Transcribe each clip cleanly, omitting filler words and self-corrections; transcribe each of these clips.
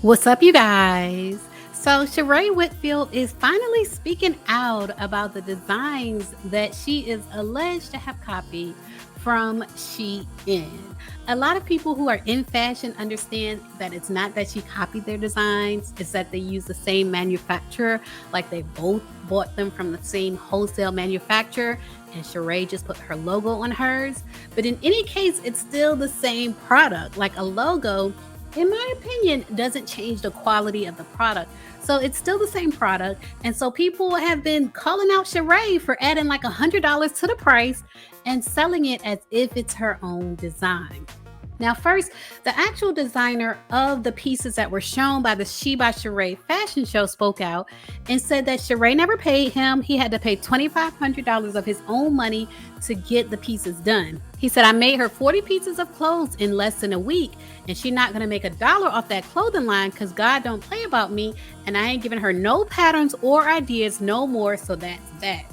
What's up, you guys? So, Sheree Whitfield is finally speaking out about the designs that she is alleged to have copied from Shein. A lot of people who are in fashion understand that it's not that she copied their designs, it's that they use the same manufacturer, like they both bought them from the same wholesale manufacturer, and Sheree just put her logo on hers. But in any case, it's still the same product. Like a logo, in my opinion, doesn't change the quality of the product. So it's still the same product. And so people have been calling out Sheree for adding like $100 to the price and selling it as if it's her own design. Now, first, the actual designer of the pieces that were shown by the She by Sheree fashion show spoke out and said that Sheree never paid him. He had to pay $2,500 of his own money to get the pieces done. He said, I made her 40 pieces of clothes in less than a week, and she's not going to make $1 off that clothing line because God don't play about me, and I ain't giving her no patterns or ideas no more, so that's that.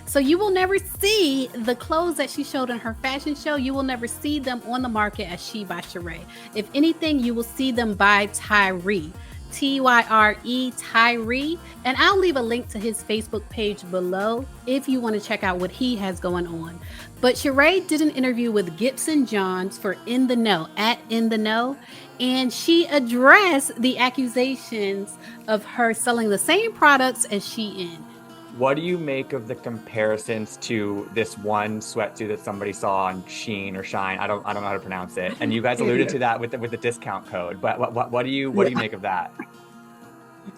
So you will never see the clothes that she showed in her fashion show. You will never see them on the market as She by Sheree. If anything, you will see them by Tyree. Tyre, Tyree. And I'll leave a link to his Facebook page below if you want to check out what he has going on. But Sheree did an interview with Gibson Johns for In the Know, at In the Know, and she addressed the accusations of her selling the same products as Shein. What do you make of the comparisons to this one sweatsuit that somebody saw on Sheen or Shine? I don't know how to pronounce it. And you guys alluded to that with the discount code. But what do you make of that?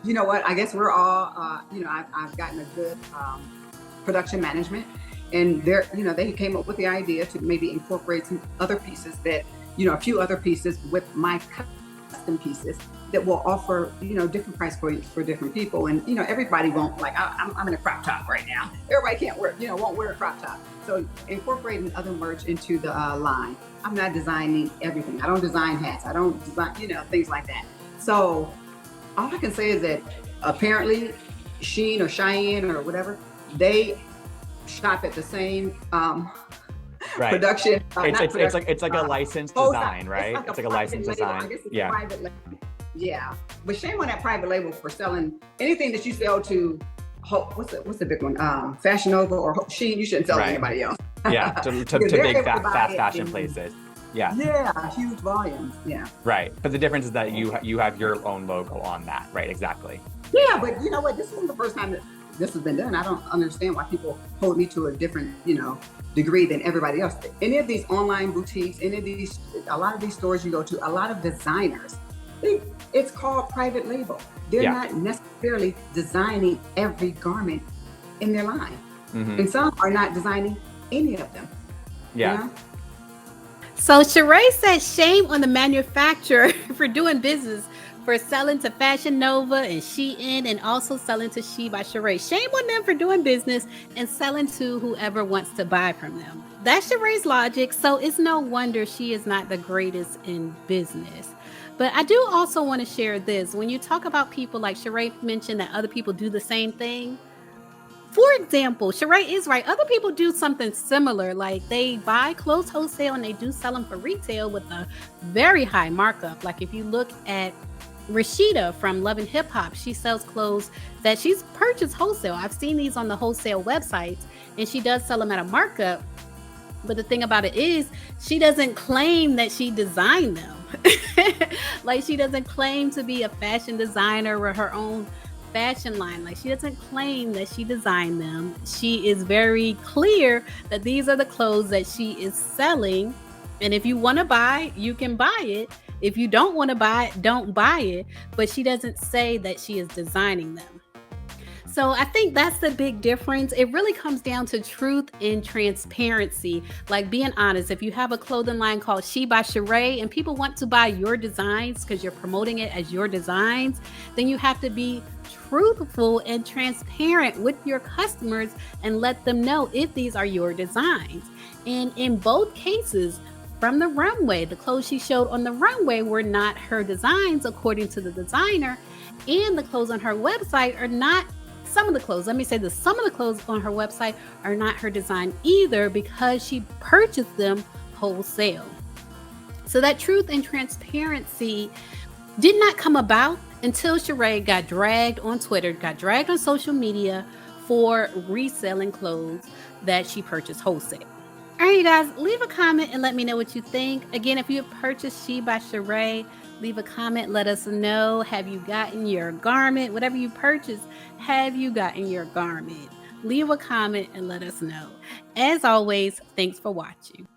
You know what? I guess we're all I've gotten a good production management, and they came up with the idea to maybe incorporate some other pieces that a few other pieces with my custom pieces that will offer different price points for different people. And everybody won't, like I'm in a crop top right now, everybody can't wear won't wear a crop top, so incorporating other merch into the line. I'm not designing everything. I don't design hats, I don't design things like that. So all I can say is that apparently Sheen or Cheyenne or whatever, they shop at the same right. Production. It's like a licensed design, right? It's like a licensed design. I guess it's a private label. Yeah, but shame on that private label for selling anything that you sell to. What's the big one? Fashion Nova or Shein. You shouldn't sell to anybody else. Yeah, to big fast fashion places. Yeah. Yeah, huge volumes. Yeah. Right, but the difference is that you have your own logo on that, right? Exactly. Yeah, but you know what? This isn't the first time that this has been done. I don't understand why people hold me to a different, degree than everybody else. Any of these online boutiques, a lot of these stores you go to, a lot of designers, it's called private label. They're not necessarily designing every garment in their line. Mm-hmm. And some are not designing any of them. Yeah. So Sheree said shame on the manufacturer for doing business, for selling to Fashion Nova and Shein, and also selling to She by Sheree. Shame on them for doing business and selling to whoever wants to buy from them. That's Sheree's logic, so it's no wonder she is not the greatest in business. But I do also want to share this. When you talk about people, like Sheree mentioned that other people do the same thing. For example, Sheree is right. Other people do something similar. Like they buy clothes wholesale and they do sell them for retail with a very high markup. Like if you look at Rashida from Love and Hip Hop, she sells clothes that she's purchased wholesale. I've seen these on the wholesale websites, and she does sell them at a markup. But the thing about it is, she doesn't claim that she designed them. Like she doesn't claim to be a fashion designer or her own fashion line. Like she doesn't claim that she designed them. She is very clear that these are the clothes that she is selling. And if you want to buy, you can buy it. If you don't want to buy it, don't buy it. But she doesn't say that she is designing them. So I think that's the big difference. It really comes down to truth and transparency, like being honest. If you have a clothing line called She by Sheree and people want to buy your designs because you're promoting it as your designs, then you have to be truthful and transparent with your customers and let them know if these are your designs. And in both cases, from the runway, the clothes she showed on the runway were not her designs according to the designer, and the clothes on her website are not some of the clothes on her website are not her design either, because she purchased them wholesale. So that truth and transparency did not come about until Sheree got dragged on Twitter, got dragged on social media for reselling clothes that she purchased wholesale. All right, you guys, leave a comment and let me know what you think. Again, if you have purchased She by Sheree, leave a comment. Let us know. Have you gotten your garment? Whatever you purchased, have you gotten your garment? Leave a comment and let us know. As always, thanks for watching.